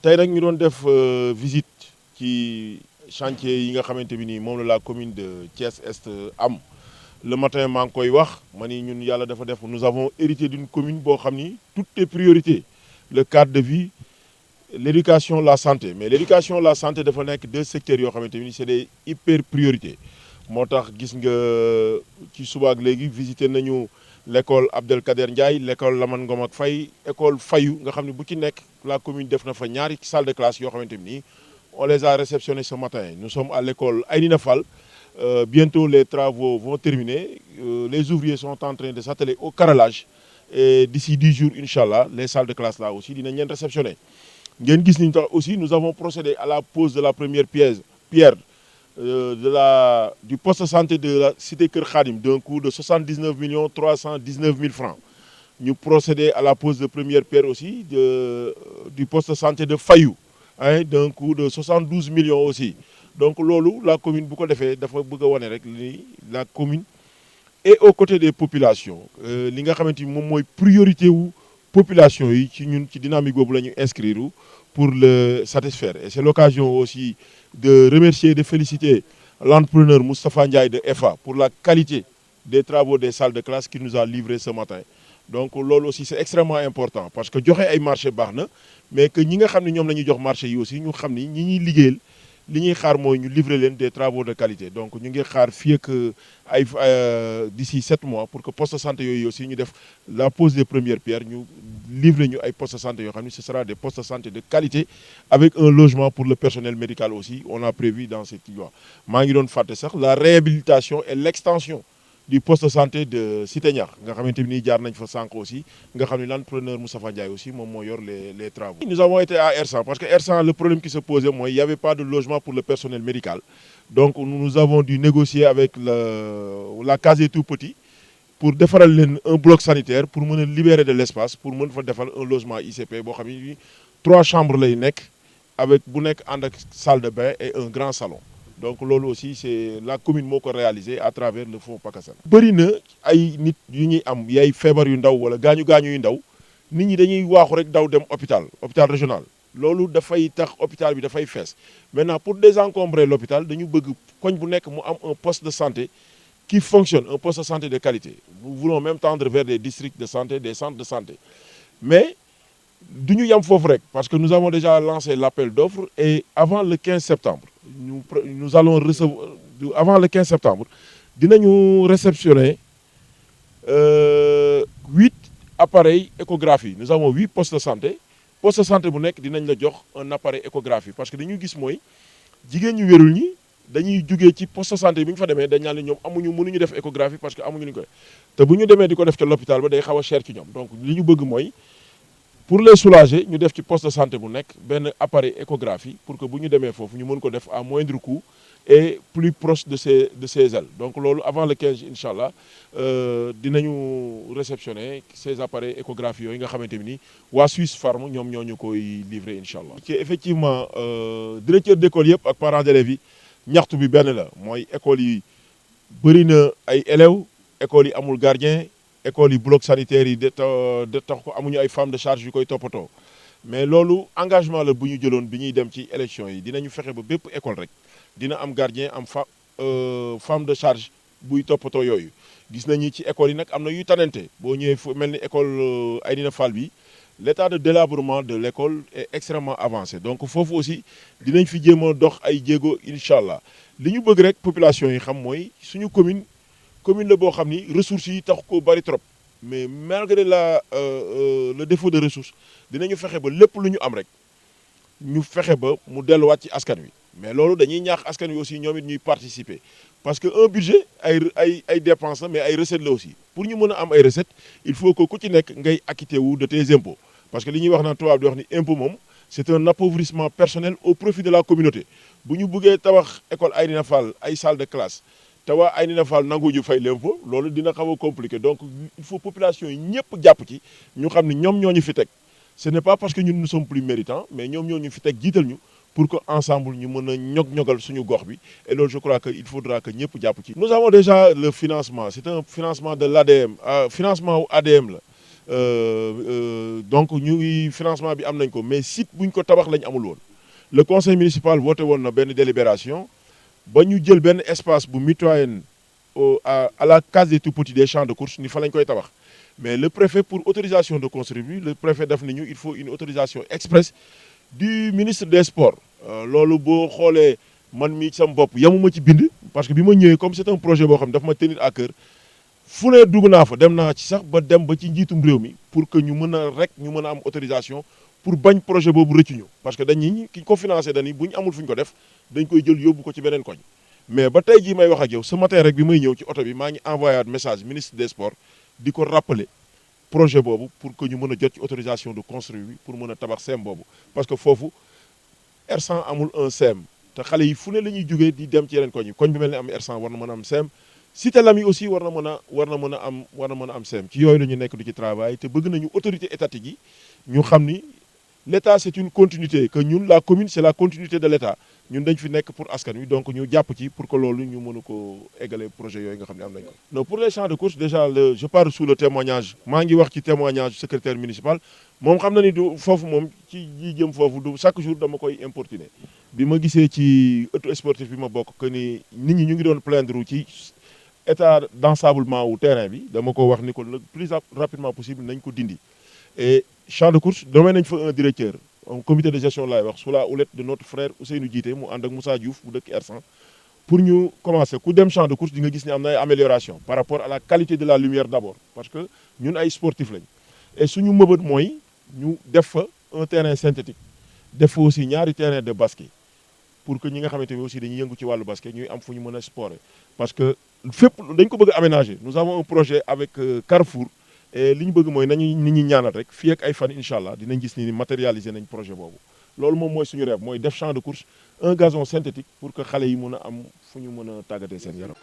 tey nag ñu doon def visite ci chantier yi nga xamante bi nii moom la commune de Thiès Est am le matin maa ngi koy wax ma ni ñun yàlla dafa def nous avons hérité d'une commune boo xam ni toutes les priorités le cadre de vie l'éducation la santé mais l'éducation la santé dafa nekk deux secteurs yoo xamante ni c'est des hyper priorités moo tax gis nga ci suba ak léegi visité nañu l'école Abdelkader Ndiaye l'école Lamane Ngom ak Faye école Fayou nga xam ne bu ci nekk la commune def na fa ñaari salle de classe yoo xamante ni on les a réceptionnés ce matin nous sommes à l'école Aïdina Fall bientôt les travaux vont terminer les ouvriers sont en train de s'atteler au carrelage et d'ici 10 jours inchallah les salles de classe là aussi dinañ leen réceptionner ngeen gis niñ tax aussi nous avons procédé à la pose de la première pierre du poste de santé de la cité Kër Khadim d'un coût de 79 319 000 francs. Nous procédons à la pose de première pierre aussi du poste de santé de Fayou, hein, d'un coût de 72 millions aussi. Donc loolu la commune bu ko defee dafa bëgg a wane rek la commune est aux côtés des populations li nga xamante ni moom mooy priorité wu population yi ci ñun ci dynamique boobu la ñu inscrire pour le satisfaire et c'est l'occasion aussi de remercier et de féliciter l'entrepreneur Moustapha Ndiaye de EFA pour la qualité des travaux des salles de classe qu'il nous a livré ce matin. Donc loolu aussi c'est extrêmement important parce que joxe ay marché baax na mais que ñi nga xam ne ñoom la ñuy jox marché yi aussi ñu xam ni ñi ñuy liggéeyal li ñuy xaar mooy ñu livrer leen des travaux de qualité donc ñu ngi xaar fii ak ay d'ici 7 mois pour que poste de santé yooyu aussi ñu def la pose des premières pierres ñu livrer ñu ay postes de santé yoo xam ni ce sera des postes de santé de qualité avec un logement pour le personnel médical aussi on a prévu dans cette loi maa ngi doon fàtte sax la réhabilitation et l'extension du poste de santé de Cité Niakh nga xamante ni jaar nañ fa sànq aussi nga xam ne l'entrepreneur Moustapha Ndiaye aussi moom moo yor les travaux. Nous avons été à R100 parce que R100 le problème qui se posait mooy il y avait pas de logement pour le personnel médical donc nous avons dû négocier avec la case des tout-petits pour defaral leen un bloc sanitaire pour mën a libérer de l'espace pour mën fa defal un logement ICP boo xam ne 3 chambres lay nekk avec bu nekk ànd ak salle de bain et un grand salon. Donc loolu aussi c'est la commune moo ko réalisé à travers le fonds PACASEN. bëri na ay nit yu ñuy am yay feebar yu ndaw wala gaañu yu ndaw nit ñi dañuy waaxu rek daw dem hôpital régional loolu dafay tax hôpital bi dafay fees maintenant pour désencombrer l'hôpital dañu bëgg koñ bu nekk mu am un poste de santé qui fonctionne un poste de santé de qualité nous voulons même tendre vers des districts de santé des centres de santé mais du ñu yem foofu rek parce que nous avons déjà lancé l'appel d'offres et avant le 15 septembre nous allons recevoir avant le 15 septembre dinañu réceptionner 8 appareils échographie nous avons 8 postes de santé bu nekk dinañ la jox un appareil échographie parce que dañuy gis mooy jigéen ñu wérul ñi dañuy jugee ci poste de santé bi ñu fa demee dañ naan ñoom mënuñu def échographie parce que amuñu ni ko te bu ñu demee di ko def ca l'hôpital ba day xaw a cher ci ñoom donc li ñu bëgg mooy pour les soulager ñu def ci poste de santé bu nekk benn appareil échographie pour que bu ñu demee foofu ñu mën ko def à moindre coût et plus proche de ses ailes donc loolu avant le 15 inchallah dinañu réceptionner ces appareils échographie yooyu nga xamante ni waa Suisse Pharm ñoom ñoo ñu koy livrer inchallah. ci effectivement directeur d'école yëpp ak parents d'élèves yi ñaxtu bi benn la mooy école yi bëri na ay élèves école yi amul gardien. école yi bloc sanitaire yi de tax ko amuñu ay femmes de charge yu koy toppatoo mais loolu engagement la bu ñu jëloon bi ñuy dem ci élection yi dinañu fexe ba bépp école rek dina am gardien am femme de charge buy toppatoo yooyu gis nañu ci école yi nag am na yuy tanante boo ñëwee fu mel ni école Aïdina Fall bi l'état de délabrement de l'école est extrêmement avancé donc foofu aussi dinañ fi jéem a dox ay jéego incha allah li ñu bëgg rek population yi xam mooy suñu commune la boo xam ni ressources yi tax ko bari trop mais malgré le défaut de ressources dinañu fexe ba lépp lu ñu am rek ñu fexe ba mu delluwaat ci askan wi mais loolu dañuy ñaax askan wi aussi ñoom it ñuy participer parce que un budget ay dépenses la mais ay recettes la aussi pour ñu mën a am ay recettes il faut que ku ci nekk ngay acquitter wu de tes impôts parce que li ñuy wax naan tubaab di wax ni impôt moom c'est un appauvrissement personnel au profit de la communauté bu ñu bëggee tabax école Aïdina Fall ay salle de classe te waa Aïdina Fall nangu ju fay l'impôt loolu dina xaw a compliqué donc il faut population yi ñëpp jàpp ci ñu xam ni ñoom ñoo ñu fi teg ce n'est pas parce que ñun nous sommes plus méritants mais ñoom ñoo ñu fi teg jiital ñu pour que ensemble ñu mën a ñog-ñogal suñu gox bi et loolu je crois que il faudra que ñëpp jàpp ci. Nous avons déjà le financement c'est un financement de l'ADM financement wu ADM la donc ñu financement bi am nañ ko mais site buñ ko tabax lañ amul woon le conseil municipal voté woon na benn délibération ba ñu jël benn espace bu mitoyen à la case des tout-petits des champs de course ni fa lañ koy tabax mais le préfet pour autorisation de construire bi le préfet daf ni ñu il faut une autorisation express du ministre des sports loolu boo xoolee man mii sama bopp yamuma ci bind parce que bi ma ñëwee comme c'est un projet boo xam ne dafa ma tenir à cœur fu ne dugg naa fa dem naa ci sax ba dem ba ci njiitum réew mi pour que ñu mën a rek ñu mën a am autorisation pour bañ projet boobu rëccu ñu parce que dañuy ki ko financé dañuy bu ñu amul fu ñu ko def dañ koy jël yóbbu ko ci beneen koñ mais ba tey jii may wax ak yow ce matin rek bi may ñëw ci oto bi maa ngi envoyé message ministre des sports di ko rappeler projet boobu pour que ñu mën a jot ci autorisation de construire bi pour mën a tabax CEM boobu parce que foofu R100 amul un CEM te xale yi fu ne la ñuy jógee di dem ci yeneen koñ yi koñ bi mel ni am R100 war na mën a am CEM Cité Lamy aussi war na mën a am CEM ci yooyu la ñu nekk du ci travail te bëgg nañu autorité étatique yi ñu xam ni l'État c'est une continuité que ñun la commune c'est la continuité de l'État ñun dañ fi nekk pour askan wi donc ñu jàpp ci pour que loolu ñu mën a ko égale projet yooyu nga xam ne am nañ ko. non pour les champs de course déjà je pars sous le témoignage maa ngi wax ci témoignage secrétaire municipal moom xam na ni du foofu moom ci yi jëm foofu du chaque jour dama koy importuner bi ma gisee ci ëttu sportif bi ma bokk que ni nit ñi ñu ngi doon plaindre ci état d'ensablement wu terrain bi dama ko wax ni ko le plus rapidement possible nañ ko dindi et champ de course domaine nañ fa un directeur un comité de gestion laay wax sous la houlette de notre frère Ousseynou Djité mu ànd ak Moussa Diouf bu dëkk R100 pour ñu commencer ku dem champ de course di nga gis ni am na ay amélioration par rapport à la qualité de la lumière d'abord parce que ñun ay sportif lañ et suñu mëbët mooy ñu def fa un terrain synthétique def fa aussi ñaari terrain de basket pour que ñi nga xamante ne aussi dañuy yëngu ci wàllu basket ñuy am fu ñu mën a sporter parce que fépp dañ ko bëgg a aménager nous avons un projet avec Carrefour et li ñu bëgg mooy nañu nit ñi ñaanal rek fii ak ay fan incha allah dinañ gis ni matérialiser nañ projet boobu loolu moom mooy suñu rêve mooy def champ de course un gazon synthétique pour que xale yi mën a am fu ñu mën a tàggatee seen yaram